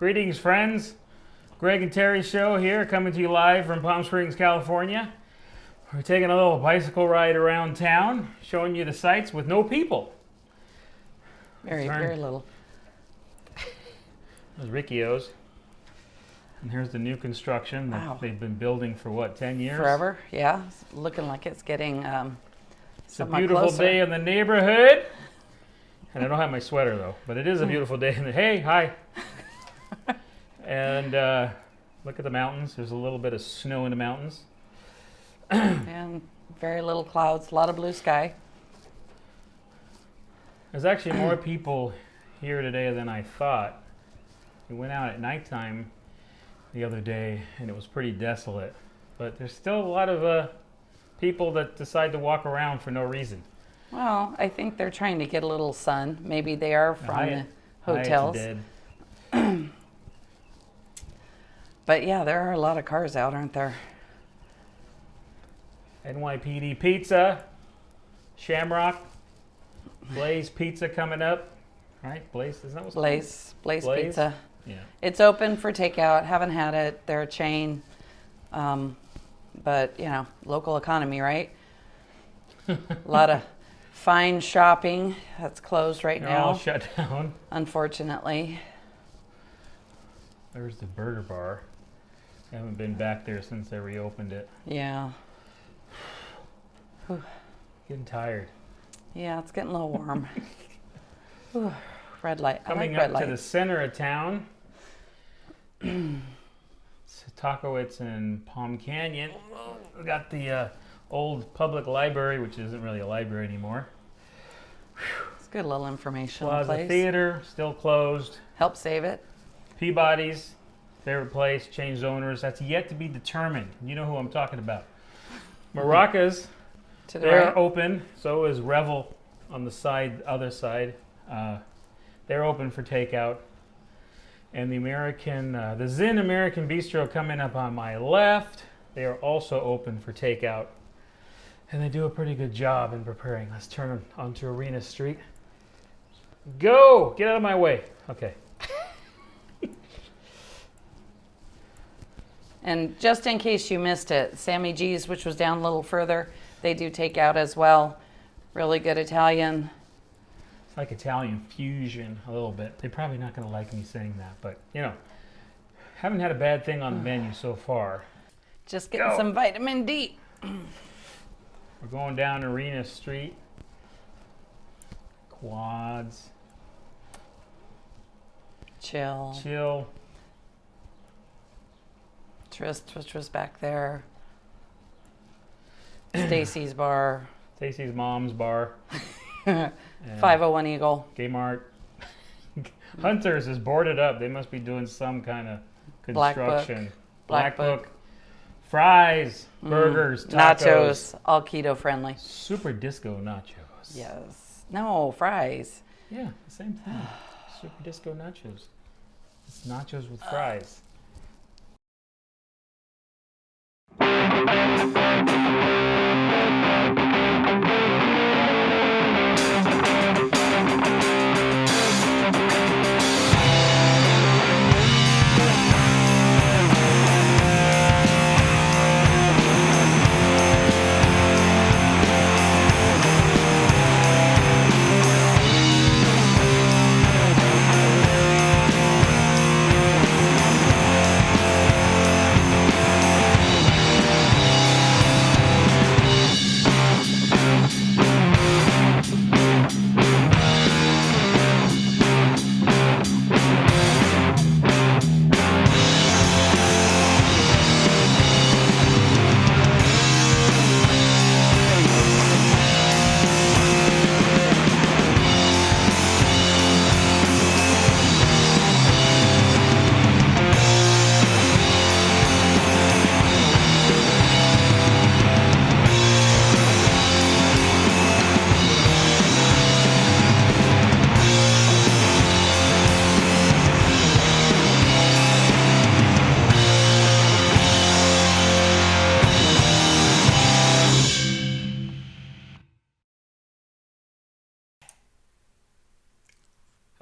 Greetings, friends. Greg and Terri Show here, coming to you live from Palm Springs, California. We're taking a little bicycle ride around town, showing you the sights with no people. Very little. There's Ricchio's. And here's the new construction that they've been building for, what, 10 years? Forever, yeah. It's looking like it's getting It's a beautiful closer. day in the neighborhood. And I don't have my sweater, though. But it is a beautiful day. Hey, hi. And look at the mountains. There's a little bit of snow in the mountains. And very little clouds, a lot of blue sky. There's actually more people here today than I thought. We went out at nighttime the other day, and it was pretty desolate. But there's still a lot of people that decide to walk around for no reason. Well, I think they're trying to get a little sun. Maybe they are from the hotels. But yeah, there are a lot of cars out, aren't there? NYPD Pizza, Shamrock, Blaze Pizza coming up. Right? Blaze, isn't that what's Blaze Pizza. Yeah. It's open for takeout. Haven't had it. They're a chain. But, you know, local economy, right? A lot of fine shopping that's closed right They're now. all shut down. Unfortunately. There's the burger bar. I haven't been back there since they reopened it. Yeah. Getting tired. Yeah, it's getting a little warm. Ooh, red light. Coming I like red up light. to the center of town. It's Takowitz and Palm Canyon. We got the old public library, which isn't really a library anymore. It's good little information Plaza place. Theater, still closed. Help save it. Peabody's, favorite place, changed owners. That's yet to be determined. You know who I'm talking about. Maracas, To the they're right. open. So is Revel on the other side. They're open for takeout. And the Zin American Bistro coming up on my left, they are also open for takeout. And they do a pretty good job in preparing. Let's turn onto Arena Street. Go! Get out of my way. Okay. And just in case you missed it, Sammy G's, which was down a little further, they do takeout as well. Really good Italian. It's like Italian fusion a little bit. They're probably not going to like me saying that, but, you know, haven't had a bad thing on the menu so far. Just getting some vitamin D. We're going down Arena Street. Quads. Chill. Trist, which was back there. Stacy's Bar. Stacy's mom's bar. 501 Eagle. Kmart. Hunters is boarded up. They must be doing some kind of construction. Black Book. Fries, burgers, tacos. Nachos, all keto friendly. Super disco nachos. Yes. No, fries. Yeah, the same thing. Super disco nachos. It's nachos with fries.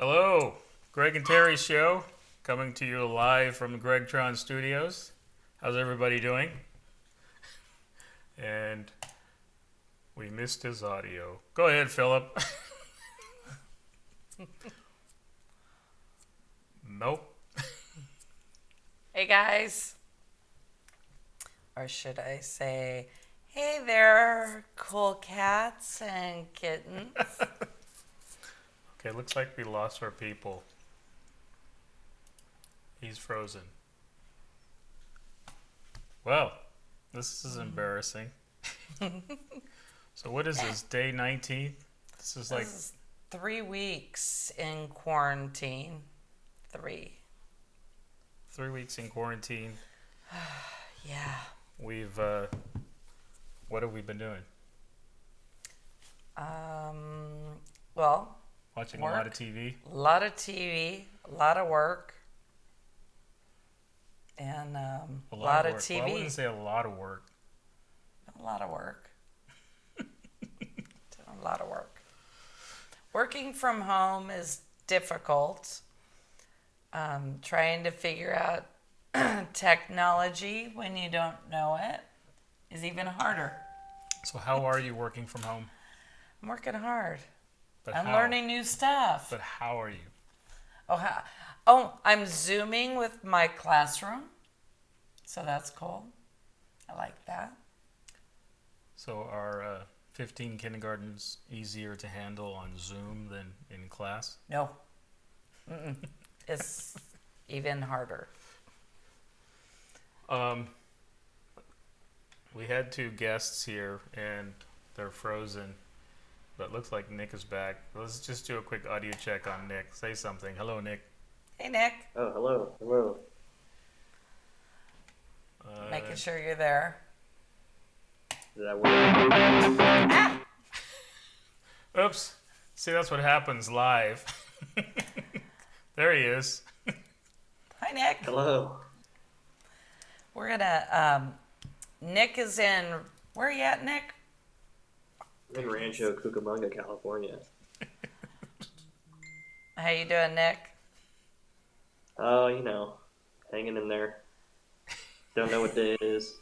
Hello, Greg and Terri Show. coming to you live from the GREGTRON studios. How's everybody doing? And we missed his audio. Go ahead, Philip. Nope. Hey guys. Or should I say, hey there, cool cats and kittens. Okay, looks like we lost our people. He's frozen. Well, this is embarrassing. So what is this, day 19? This is 3 weeks in quarantine. 3 weeks in quarantine. Yeah. We've, what have we been doing? Well, Watching work. a lot of TV. A lot of TV, a lot of work, and a lot of work. TV. Well, I wouldn't say a lot of work. A lot of work. A lot of work. Working from home is difficult. Trying to figure out technology when you don't know it is even harder. So how are you working from home? I'm working hard. But I'm how? learning new stuff. But how are you? I'm Zooming with my classroom. So that's cool. I like that. So are 15 kindergartens easier to handle on Zoom than in class? No. It's even harder. We had 2 guests here and they're frozen. But it looks like Nick is back. Let's just do a quick audio check on Nick. Say something. Hello, Nick. Hey, Nick. Oh, hello. Hello. Making sure you're there. Did that work? Oops. See, that's what happens live. There he is. Hi, Nick. Hello. We're gonna. Nick is in. Where are you at, Nick? I'm in Rancho, Cucamonga, California. How you doing, Nick? Oh, hanging in there. Don't know what day it is.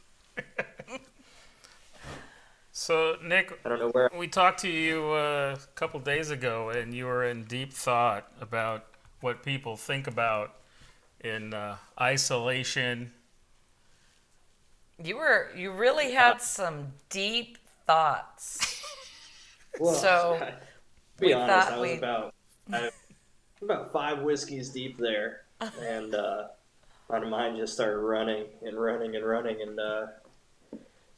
So, Nick, I don't know where. we talked to you a couple days ago, and you were in deep thought about what people think about in isolation. You really had some deep thoughts. Well, So, to be honest, thought I was about 5 whiskeys deep there, and my mind just started running and running and running, and it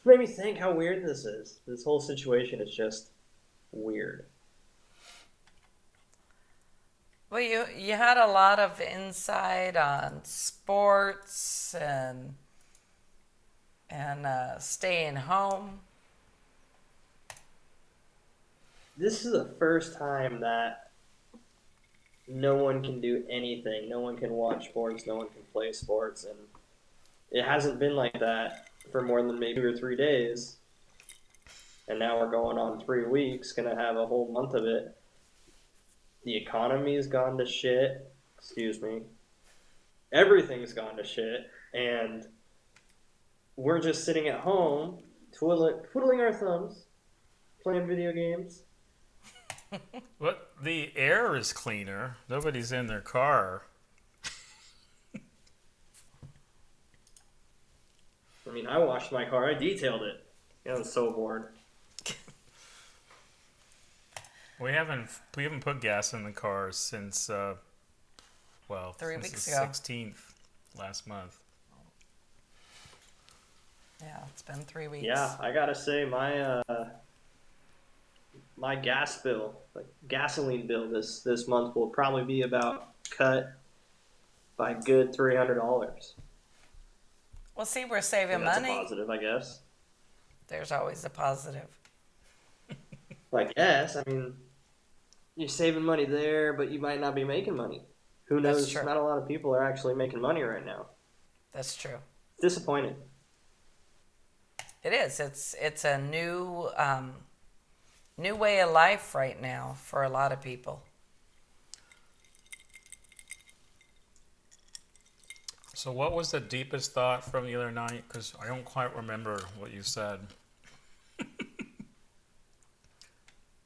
made me think how weird this is. This whole situation is just weird. Well, you had a lot of insight on sports and staying home. This is the first time that no one can do anything. No one can watch sports. No one can play sports. And it hasn't been like that for more than maybe 2 or 3 days. And now we're going on 3 weeks, going to have a whole month of it. The economy's gone to shit. Excuse me. Everything's gone to shit. And we're just sitting at home, twiddling our thumbs, playing video games. But the air is cleaner. Nobody's in their car. I mean, I washed my car. I detailed it. I was so bored. We haven't put gas in the cars since 3 since weeks the ago. 16th last month. Yeah, it's been 3 weeks. Yeah, I gotta say my gas bill, like gasoline bill this month will probably be about cut by good $300. Well, see, we're saving That's money. a positive, I guess. There's always a positive. I guess. I mean, you're saving money there, but you might not be making money. Who That's knows? true. Not a lot of people are actually making money right now. That's true. Disappointing. It is. It's a new way of life right now for a lot of people. So what was the deepest thought from the other night? Because I don't quite remember what you said.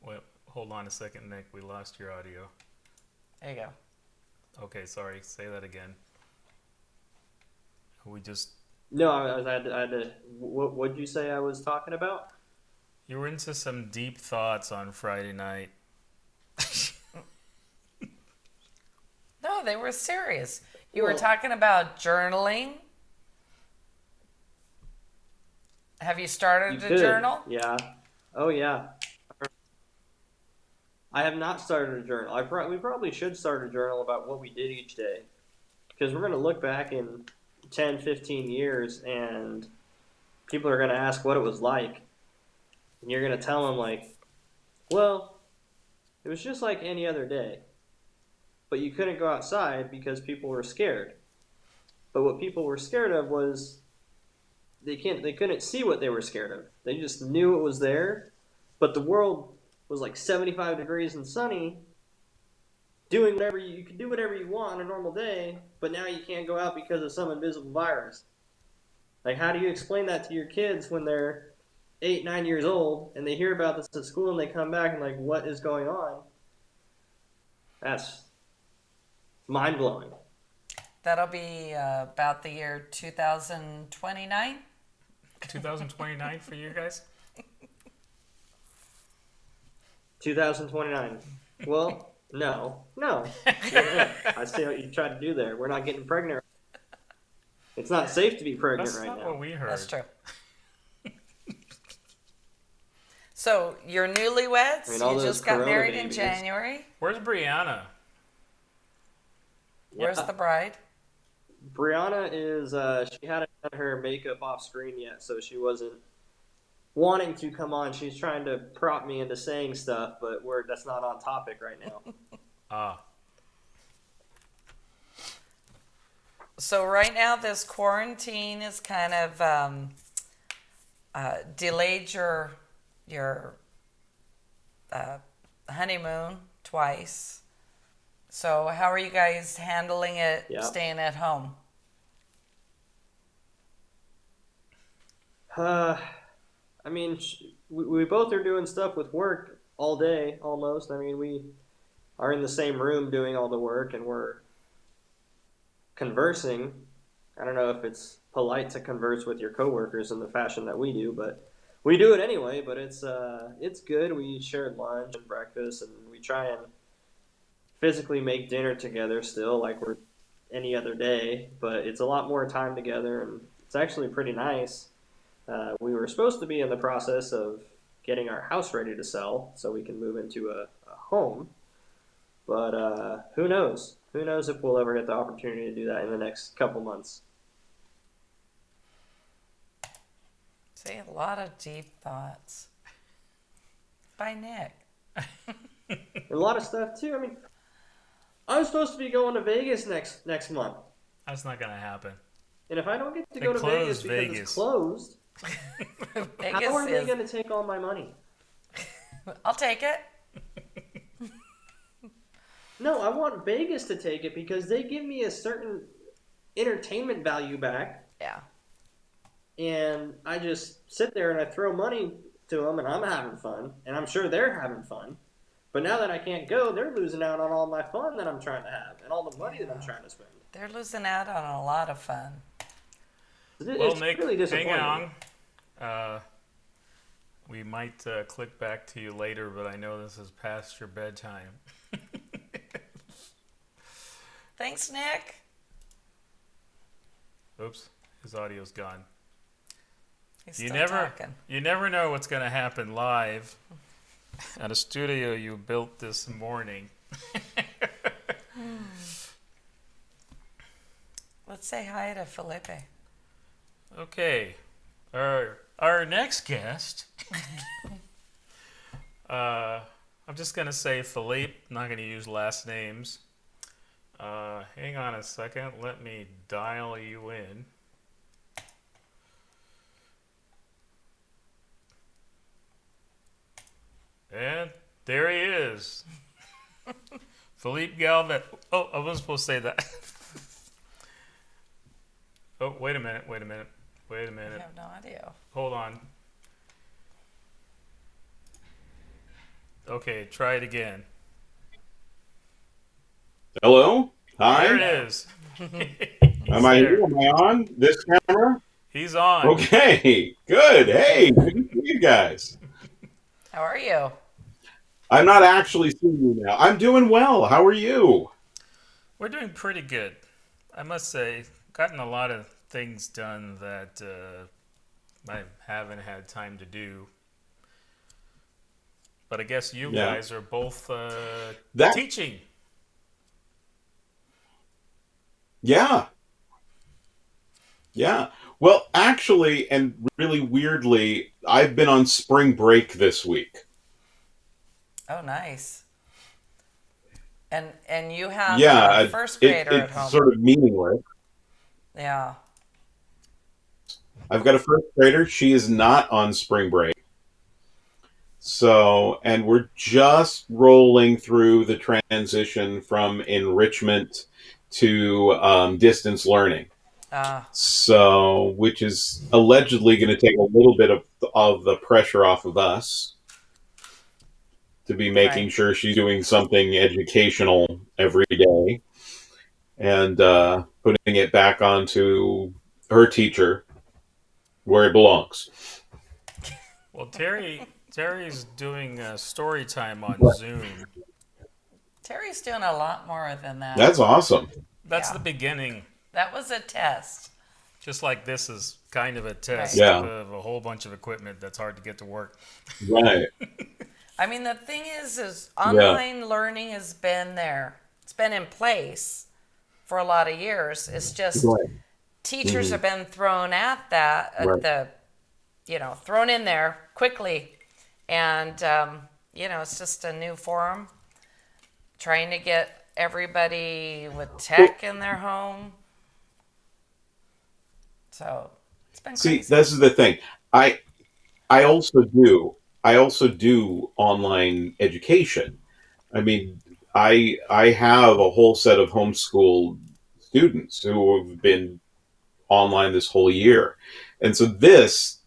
Wait, hold on a second, Nick. We lost your audio. There you go. Okay, sorry. Say that again. We just... No, I had to. What'd you say I was talking about? You were into some deep thoughts on Friday night. No, they were serious. You were talking about journaling. Have you started to journal? Yeah. Oh, yeah. I have not started a journal. We probably should start a journal about what we did each day. Because we're going to look back in 10, 15 years and people are going to ask what it was like. And you're going to tell them, like, well, it was just like any other day. But you couldn't go outside because people were scared. But what people were scared of was they couldn't see what they were scared of. They just knew it was there. But the world was like 75 degrees and sunny, doing whatever you could do whatever you want on a normal day, but now you can't go out because of some invisible virus. Like, how do you explain that to your kids when they're 8, 9 years old and they hear about this at school and they come back and like, what is going on? That's mind blowing. That'll be about the year 2029. 2029 for you guys? 2029. Well, no. I see what you tried to do there. We're not getting pregnant. It's not safe to be pregnant That's right not now. what we heard. That's true. So you're newlyweds. I mean, You just got corona married in babies. January. Where's Brianna? Where's the bride? Brianna is, she hadn't done her makeup off screen yet, so she wasn't wanting to come on. She's trying to prop me into saying stuff, but that's not on topic right now. Ah. So right now, this quarantine is kind of delayed your honeymoon twice. So how are you guys handling it, staying at home? I mean, we both are doing stuff with work all day, almost. I mean, we are in the same room doing all the work, and we're conversing. I don't know if it's polite to converse with your coworkers in the fashion that we do, but we do it anyway. But it's good. We shared lunch and breakfast, and we try and physically make dinner together still, like we're any other day. But it's a lot more time together, and it's actually pretty nice. We were supposed to be in the process of getting our house ready to sell so we can move into a home. But who knows? Who knows if we'll ever get the opportunity to do that in the next couple months. See, a lot of deep thoughts. By Nick. A lot of stuff, too. I mean, I'm supposed to be going to Vegas next month. That's not going to happen. And if I don't get to go to Vegas because it's closed, how are they going to take all my money? I'll take it. No, I want Vegas to take it because they give me a certain entertainment value back. Yeah. And I just sit there and I throw money to them and I'm having fun. And I'm sure they're having fun. But now that I can't go, they're losing out on all my fun that I'm trying to have and all the money that I'm trying to spend. They're losing out on a lot of fun. It's Nick, really disappointing. hang on. We might click back to you later, but I know this is past your bedtime. Thanks, Nick. Oops, his audio's gone. He's still talking. You never know what's going to happen live at a studio you built this morning. Let's say hi to Felipe. Okay, our next guest. I'm just going to say Felipe. I'm not going to use last names. Hang on a second. Let me dial you in. And there he is. Felipe Galvin. Oh, I wasn't supposed to say that. Oh, wait a minute. I have no idea. Hold on. Okay, try it again. Hello? There Hi? it is. Am I here? Am I on this camera? He's on. Okay, good. Hey, good to see you guys. How are you? I'm not actually seeing you now. I'm doing well. How are you? We're doing pretty good. I must say, gotten a lot of things done that I haven't had time to do. But I guess you guys are both teaching. Yeah. Yeah. Well, actually, and really weirdly, I've been on spring break this week. Oh, nice. And you have a first grader at home. It's sort of meaningless. Yeah. I've got a first grader. She is not on spring break. So, and we're just rolling through the transition from enrichment to distance learning. So, which is allegedly going to take a little bit of the pressure off of us to be making sure she's doing something educational every day and putting it back onto her teacher where it belongs. Well, Terry's doing story time on Zoom. Terry's doing a lot more than that. That's awesome. That's the beginning. That was a test. Just like this is kind of a test of a whole bunch of equipment that's hard to get to work. Right. I mean, the thing is online learning has been there. It's been in place for a lot of years. It's just teachers have been thrown at that, thrown in there quickly. And, it's just a new forum. Trying to get everybody with tech in their home. So it's been crazy. See, this is the thing. I also do online education. I mean, I have a whole set of homeschool students who have been online this whole year, and so this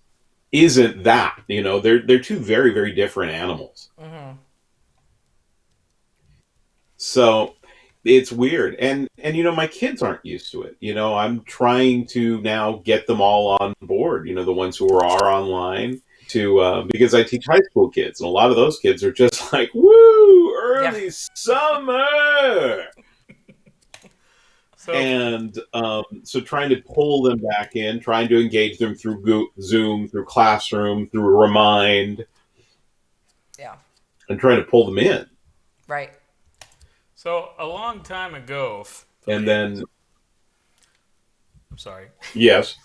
isn't that. They're two very, very different animals. Mm-hmm. So it's weird, and my kids aren't used to it. I'm trying to now get them all on board. The ones who are online because I teach high school kids, and a lot of those kids are just like, "Woo, early summer." So trying to pull them back in, trying to engage them through Zoom, through Classroom, through Remind, and trying to pull them in. Right. So a long time ago, and then I'm sorry. Yes.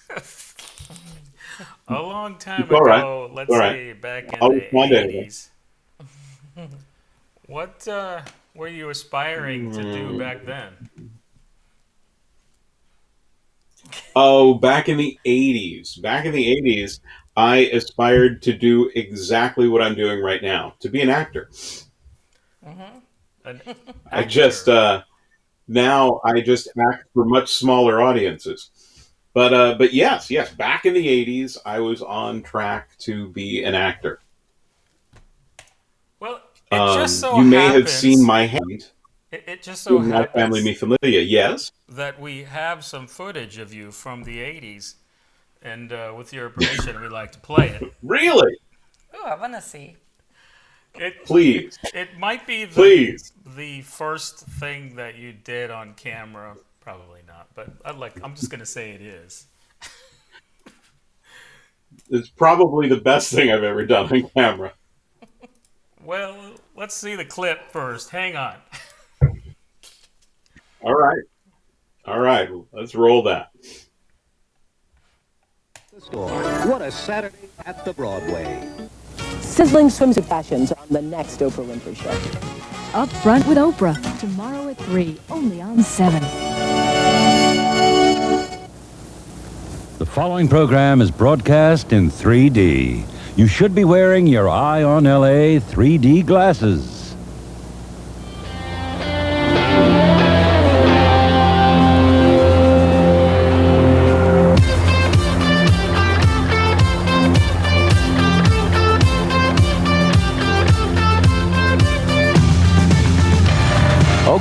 A long time ago, let's say back in the 80s. What were you aspiring to do back then? Oh, back in the 80s. Back in the 80s, I aspired to do exactly what I'm doing right now, to be an actor. Mm-hmm. I just now I just act for much smaller audiences. But yes, back in the 80s, I was on track to be an actor. Well, it just so you may happens, have seen my hand. It just so happens family me familiar, yes, that we have some footage of you from the 80s, and with your permission, we'd like to play it. Really? Oh, I want to see. Please. It might be the first thing that you did on camera. Probably not, but I'm just going to say it is. It's probably the best thing I've ever done on camera. Well, let's see the clip first. Hang on. All right. Let's roll that. What a Saturday at the Broadway. Sizzling swimsuit fashions on the next Oprah Winfrey Show. Up Front with Oprah, tomorrow at 3, only on 7. The following program is broadcast in 3D. You should be wearing your Eye on LA 3D glasses.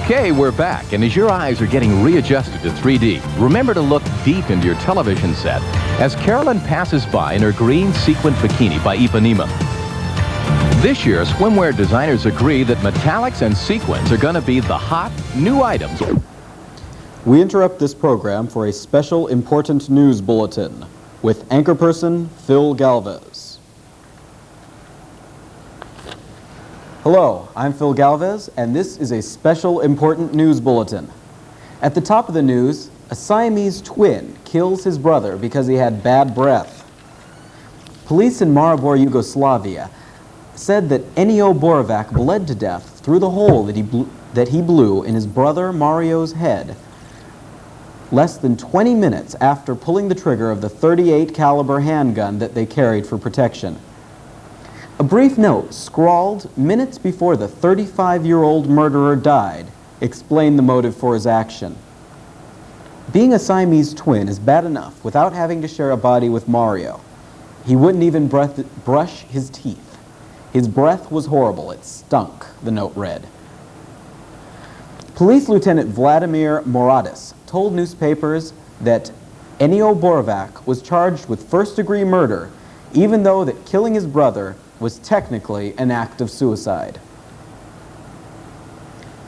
Okay, we're back, and as your eyes are getting readjusted to 3D, remember to look deep into your television set as Carolyn passes by in her green sequined bikini by Ipanema. This year, swimwear designers agree that metallics and sequins are going to be the hot new items. We interrupt this program for a special important news bulletin with anchorperson Phil Galvez. Hello, I'm Phil Galvez, and this is a special important news bulletin. At the top of the news, a Siamese twin kills his brother because he had bad breath. Police in Maribor, Yugoslavia, said that Ennio Borovac bled to death through the hole that he blew in his brother Mario's head less than 20 minutes after pulling the trigger of the .38 caliber handgun that they carried for protection. A brief note scrawled minutes before the 35-year-old murderer died explained the motive for his action. Being a Siamese twin is bad enough without having to share a body with Mario. He wouldn't even brush his teeth. His breath was horrible. It stunk, the note read. Police Lieutenant Vladimir Moratis told newspapers that Ennio Borovac was charged with first-degree murder, even though that killing his brother was technically an act of suicide.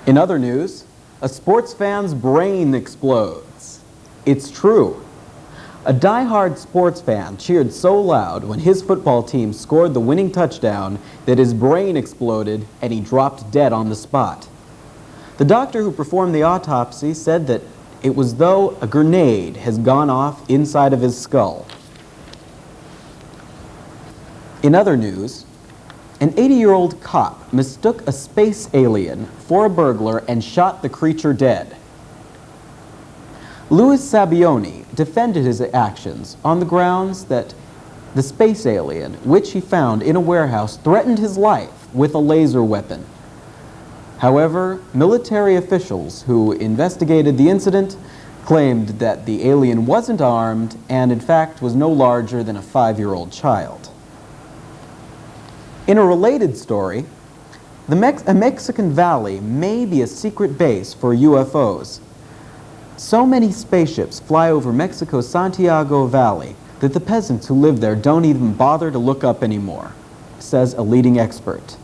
In other news, a sports fan's brain explodes. It's true. A die-hard sports fan cheered so loud when his football team scored the winning touchdown that his brain exploded and he dropped dead on the spot. The doctor who performed the autopsy said that it was though a grenade has gone off inside of his skull. In other news, an 80-year-old cop mistook a space alien for a burglar and shot the creature dead. Louis Sabioni defended his actions on the grounds that the space alien, which he found in a warehouse, threatened his life with a laser weapon. However, military officials who investigated the incident claimed that the alien wasn't armed and in fact was no larger than a 5-year-old child. In a related story, a Mexican valley may be a secret base for UFOs. So many spaceships fly over Mexico's Santiago Valley that the peasants who live there don't even bother to look up anymore, says a leading expert.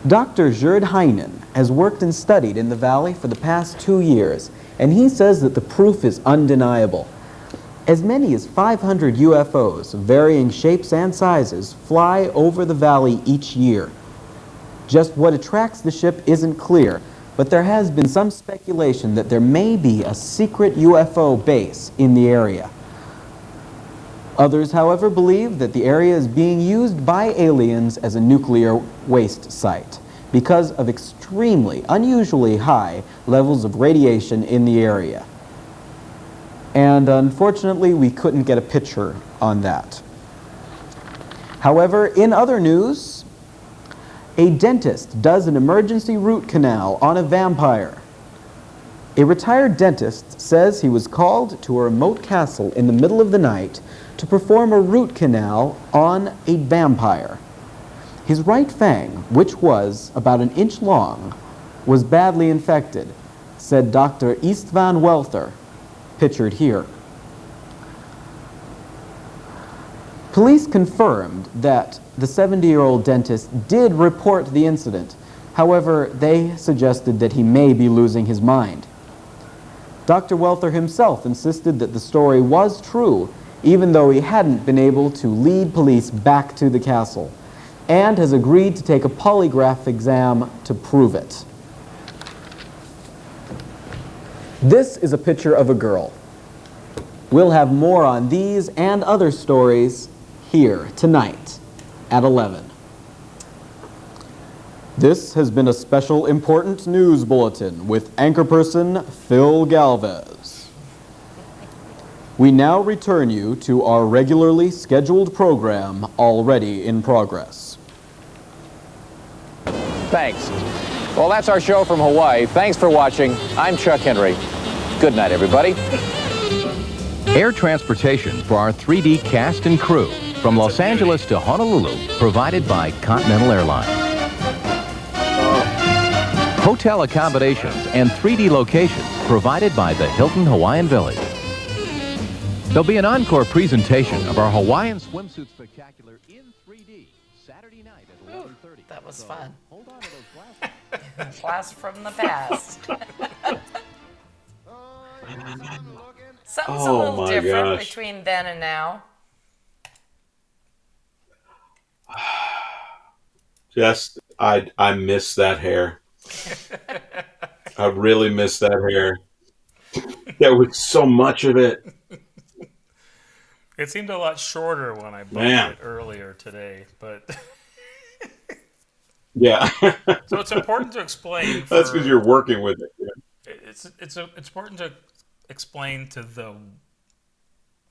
Dr. Gerd Heinen has worked and studied in the valley for the past 2 years, and he says that the proof is undeniable. As many as 500 UFOs of varying shapes and sizes fly over the valley each year. Just what attracts the ship isn't clear, but there has been some speculation that there may be a secret UFO base in the area. Others, however, believe that the area is being used by aliens as a nuclear waste site because of extremely, unusually high levels of radiation in the area. And unfortunately, we couldn't get a picture on that. However, in other news, a dentist does an emergency root canal on a vampire. A retired dentist says he was called to a remote castle in the middle of the night to perform a root canal on a vampire. His right fang, which was about an inch long, was badly infected, said Dr. Istvan Welther, pictured here. Police confirmed that the 70-year-old dentist did report the incident. However, they suggested that he may be losing his mind. Dr. Welther himself insisted that the story was true, even though he hadn't been able to lead police back to the castle, and has agreed to take a polygraph exam to prove it. This is a picture of a girl. We'll have more on these and other stories here tonight at 11. This has been a special important news bulletin with anchorperson Phil Galvez. We now return you to our regularly scheduled program already in progress. Thanks. Well, that's our show from Hawaii. Thanks for watching. I'm Chuck Henry. Good night, everybody. Air transportation for our 3D cast and crew from Los Angeles to Honolulu, provided by Continental Airlines. Hotel hotel accommodations, and 3D locations provided by the Hilton Hawaiian Village. There'll be an encore presentation of our Hawaiian Swimsuit Spectacular in 3D Saturday night at 11:30. That was fun. Hold on to those glasses. Blast from the past. Something's a little different between then and now. Just, I miss that hair. I really miss that hair. There was so much of it. It seemed a lot shorter when I bumped it earlier today, but yeah. So it's important to explain. That's because you're working with it. Yeah. It's important to explain to the.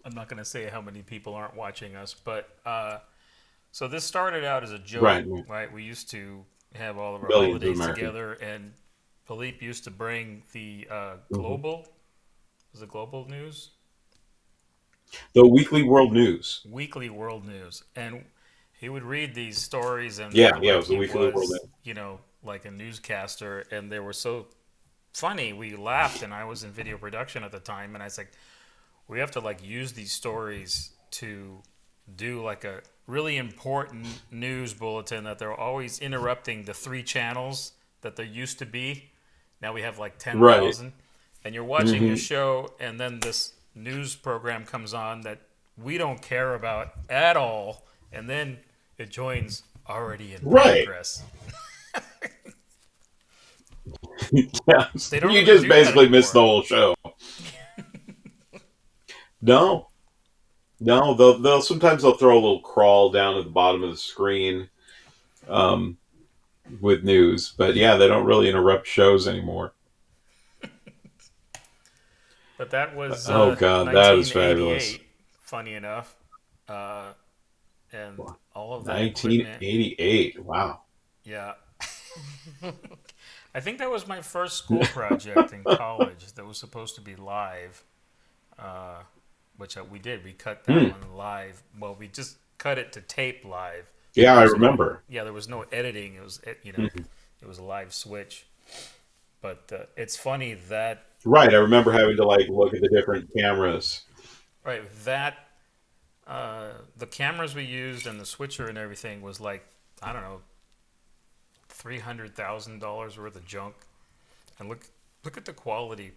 I'm not going to say how many people aren't watching us, but so this started out as a joke, right? We used to have all of our holidays together, and Felipe used to bring the global. Was it global news? The Weekly World News. Weekly World News, and he would read these stories, and it was the Weekly World News. You know, like a newscaster, and they were so funny. We laughed, and I was in video production at the time, and I was like, we have to like use these stories to do like a really important news bulletin that they're always interrupting the 3 channels that there used to be. Now we have like 10,000, and you're watching your show, and then this news program comes on that we don't care about at all, and then it joins already in progress. Yeah. You just basically missed the whole show. No, they'll sometimes throw a little crawl down at the bottom of the screen with news, but yeah, they don't really interrupt shows anymore. But that was oh god, that was fabulous. Funny enough, and all of that 1988. Wow. Yeah. I think that was my first school project in college that was supposed to be live, which we did. We cut that one live. Well, we just cut it to tape live. Yeah, I remember. There was no editing. It was, it was a live switch. But it's funny that. Right, I remember having to like look at the different cameras. Right, that the cameras we used and the switcher and everything was like, I don't know, $300,000 worth of junk. And look at the quality.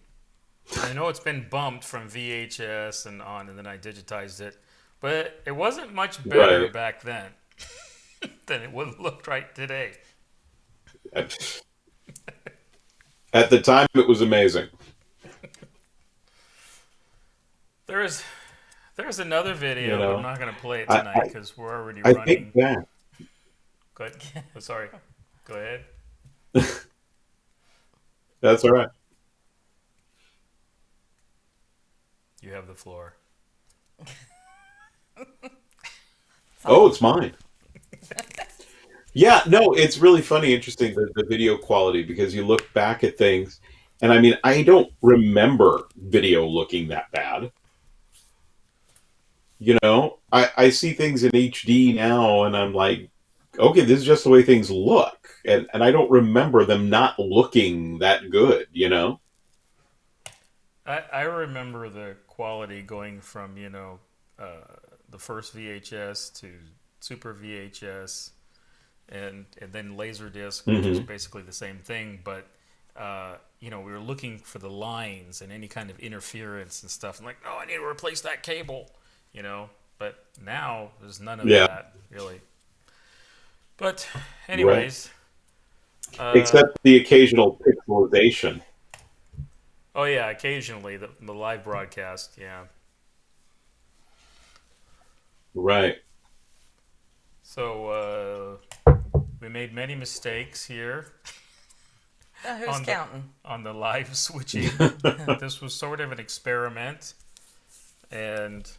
I know it's been bumped from VHS and on, and then I digitized it, but it wasn't much better back then than it would look right today. At the time, it was amazing. There's another video, but I'm not going to play it tonight because we're already running. I think that. Go ahead. Oh, sorry. Go ahead. That's all right. You have the floor. Oh, it's mine. Yeah, no, it's really funny, interesting, the video quality, because you look back at things, and I mean, I don't remember video looking that bad. You know, I see things in HD now, and I'm like, okay, this is just the way things look. And I don't remember them not looking that good, you know? I remember the quality going from, the first VHS to Super VHS and then Laserdisc, which is basically the same thing. But, we were looking for the lines and any kind of interference and stuff. I'm like, no, I need to replace that cable. But now there's none of that really. But anyways, except the occasional pixelization. Oh yeah, occasionally the live broadcast, yeah. Right. So we made many mistakes here. Who's counting? On the live switching. This was sort of an experiment, and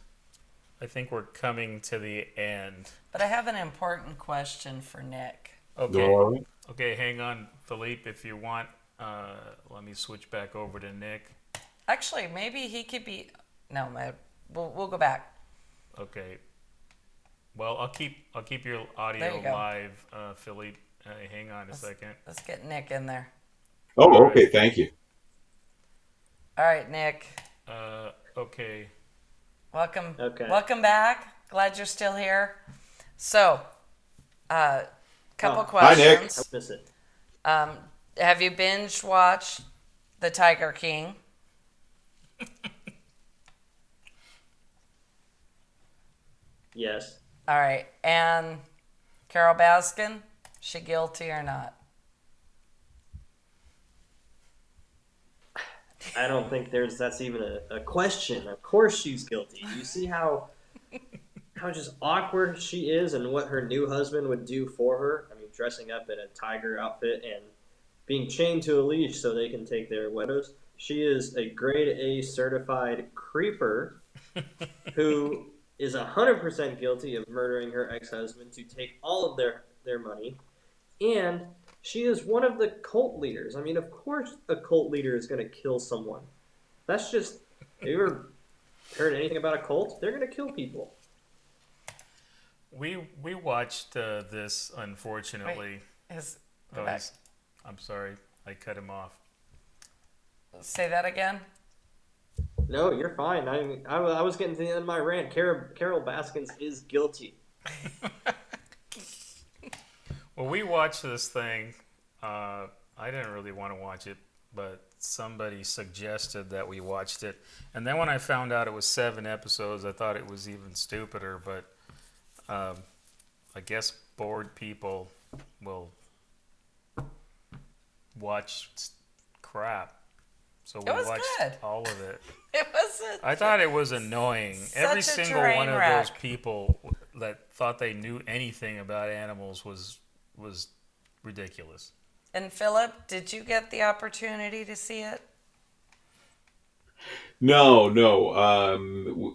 I think we're coming to the end. But I have an important question for Nick. Okay. Okay, hang on, Felipe, if you want. Let me switch back over to Nick. Actually, maybe he could be. No, we'll go back. Okay. Well, I'll keep your audio live, Felipe. Hang on a second. Let's get Nick in there. Oh, okay. Thank you. All right, Nick. Okay. Welcome. Okay. Welcome back. Glad you're still here. So, couple questions. Hi, Nick. I miss it. Have you binge watched The Tiger King? Yes. All right. And Carol Baskin, she guilty or not? I don't think that's even a question. Of course she's guilty. You see how just awkward she is and what her new husband would do for her? I mean, dressing up in a tiger outfit and being chained to a leash so they can take their widows. She is a grade A certified creeper who is 100% guilty of murdering her ex-husband to take all of their money. And she is one of the cult leaders. I mean, of course a cult leader is going to kill someone. That's just... Have you ever heard anything about a cult? They're going to kill people. We watched this, unfortunately. I'm sorry. I cut him off. Say that again? No, you're fine. I was getting to the end of my rant. Carol Baskins is guilty. Well, we watched this thing. I didn't really want to watch it, but somebody suggested that we watched it. And then when I found out it was 7 episodes, I thought it was even stupider. But I guess bored people will watch crap. So we watched all of it. I thought it was annoying. Every single one of those people that thought they knew anything about animals was ridiculous. And Philip, did you get the opportunity to see it? No,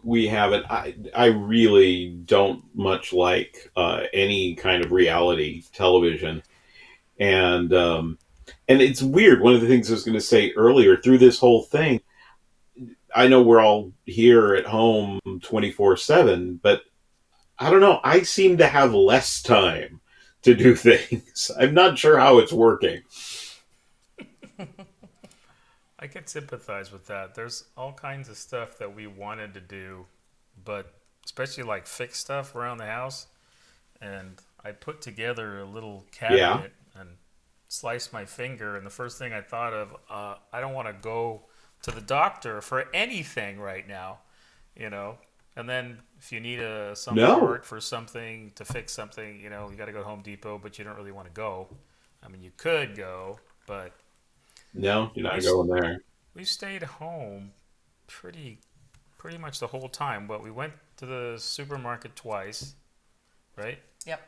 we haven't. I really don't much like any kind of reality television, and it's weird. One of the things I was going to say earlier through this whole thing, I know we're all here at home 24/7, but I don't know. I seem to have less time to do things. I'm not sure how it's working. I could sympathize with that. There's all kinds of stuff that we wanted to do, but especially like fix stuff around the house. And I put together a little cabinet and sliced my finger. And the first thing I thought of, I don't want to go to the doctor for anything right now, you know. And then if you need some part for something to fix something, you know, you got to go to Home Depot, but you don't really want to go. I mean, you could go, but no, you're not going there. We stayed home pretty much the whole time. But we went to the supermarket twice, right? Yep.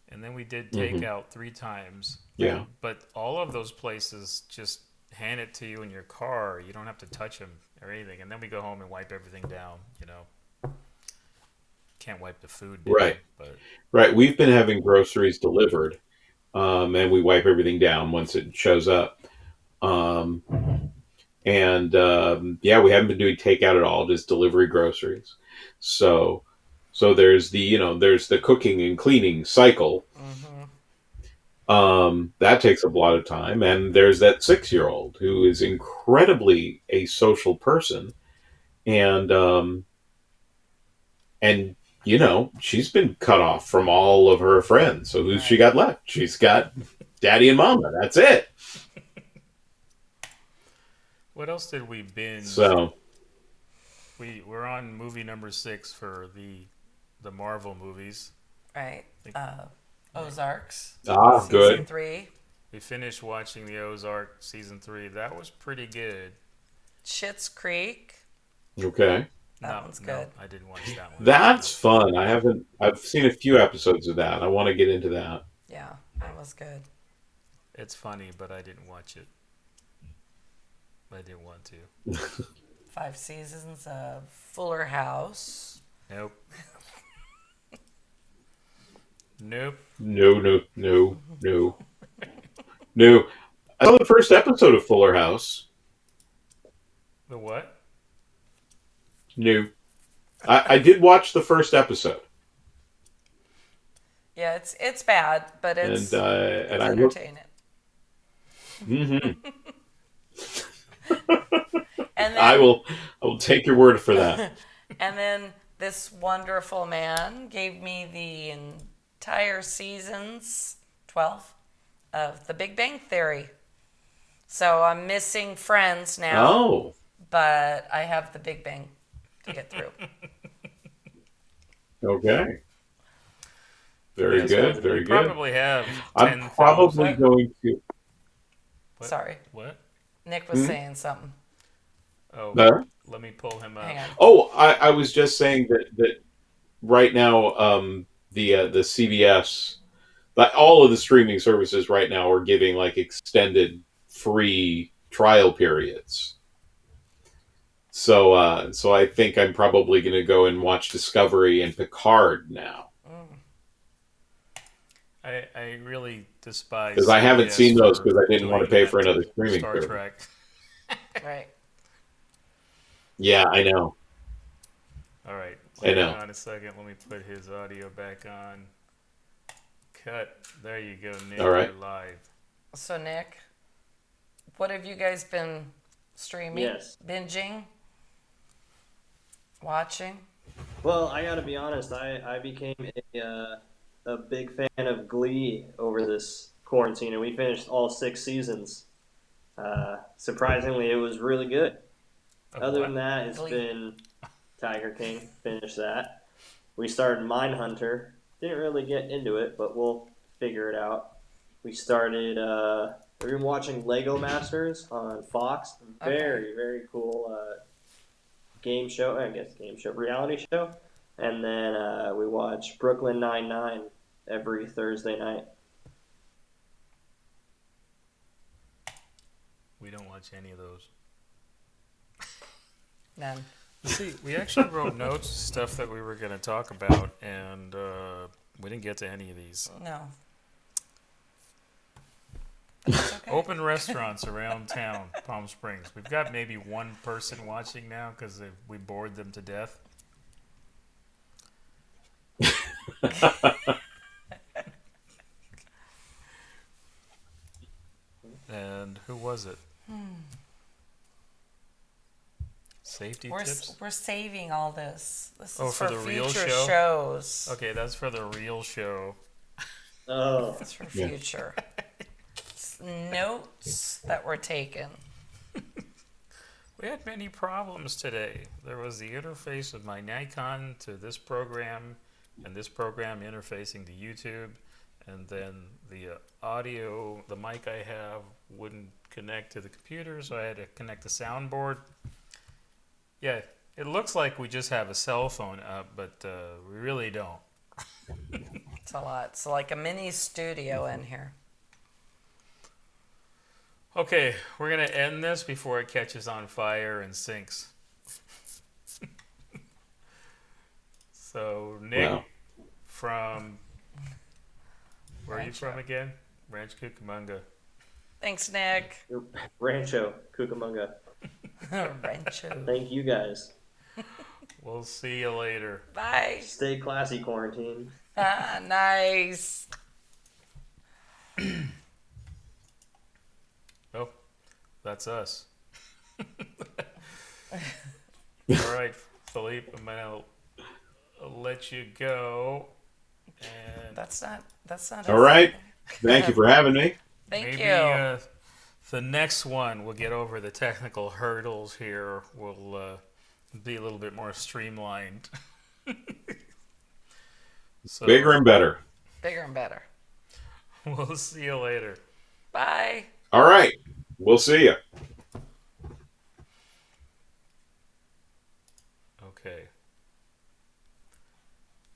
And then we did takeout 3 times. Yeah. But all of those places just hand it to you in your car. You don't have to touch them or anything. And then we go home and wipe everything down, you know. Can't wipe the food down. Right. Right. We've been having groceries delivered, and we wipe everything down once it shows up. We haven't been doing takeout at all, just delivery groceries. So there's the cooking and cleaning cycle. That takes up a lot of time. And there's that 6-year-old who is incredibly a social person. And you know, she's been cut off from all of her friends. So who's she got left? She's got daddy and mama. That's it. What else did we binge? So we're on movie number 6 for the Marvel movies. Right. Ozarks. Good. Season 3. We finished watching the Ozark season 3. That was pretty good. Schitt's Creek. Okay. That one's good. I didn't watch that one. That's fun. I've seen a few episodes of that. I want to get into that. Yeah, that was good. It's funny, but I didn't watch it. I didn't want to. 5 seasons of Fuller House. Nope. Nope. No. I saw the first episode of Fuller House. The what? No. I did watch the first episode. Yeah, it's bad, but it's and entertaining. And then, I will take your word for that. And then this wonderful man gave me the entire seasons, 12, of The Big Bang Theory. So I'm missing Friends now. Oh. But I have The Big Bang to get through. Okay. Very good. Very good. Probably have. I'm probably going to. What? Sorry. What? Nick was saying something. Oh, There? let me pull him up. Hang on. Oh, I was just saying that right now, the CBS, like all of the streaming services right now are giving like extended free trial periods. So I think I'm probably going to go and watch Discovery and Picard now. I really despise because I haven't CBS seen those because I didn't doing want to pay that for another to streaming Star service. Trek. Right. Yeah, I know. All right. I know. Hang on a second. Let me put his audio back on. Cut. There you go, Nick. All right. You're live. So, Nick, what have you guys been streaming? Yes. Binging? Watching? Well, I got to be honest. I became a big fan of Glee over this quarantine, and we finished all 6 seasons. Surprisingly, it was really good. Other than that, it's been Tiger King. Finished that. We started Mindhunter. Didn't really get into it, but we'll figure it out. We started. We've been watching Lego Masters on Fox. Very, very cool game show. I guess game show, reality show. And then we watch Brooklyn Nine-Nine every Thursday night. We don't watch any of those. None. See, we actually wrote notes, stuff that we were going to talk about, and we didn't get to any of these. No. Okay. Open restaurants around town, Palm Springs. We've got maybe one person watching now because we bored them to death. And who was it? Safety tips? We're saving all this. This is for the future real show? shows. Okay, that's for the real show. Oh. That's for future. Notes that were taken. We had many problems today. There was the interface of my Nikon to this program, and this program interfacing to YouTube, and then the audio, the mic I have wouldn't connect to the computer, so I had to connect the soundboard. Yeah, it looks like we just have a cell phone up, but we really don't. It's a lot. It's like a mini studio in here. Okay, we're going to end this before it catches on fire and sinks. So, Nick from... Where are you from again? Rancho, Cucamonga. Thanks, Nick. Rancho, Cucamonga. Rancho. Thank you guys. We'll see you later. Bye. Stay classy, quarantine. Nice. Oh, that's us. All right, Felipe, I'm going to let you go. And That's not. All right. Thank you for having me. Thank maybe, you. The next one, we'll get over the technical hurdles here. We'll be a little bit more streamlined. So, Bigger and better. Bigger and better. We'll see you later. Bye. All right. We'll see you. Okay.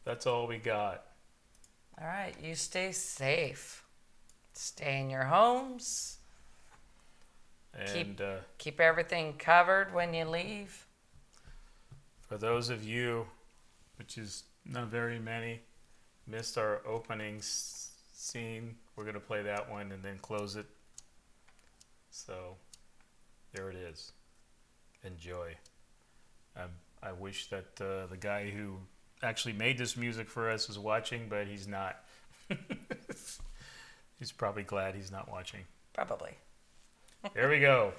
That's all we got. All right. You stay safe. Stay in your homes. And Keep everything covered when you leave. for those of you, which is not very many, missed our opening scene, we're going to play that one and then close it. So there it is. Enjoy. I wish that the guy who actually made this music for us is watching, but he's not. He's probably glad he's not watching. Probably. There we go.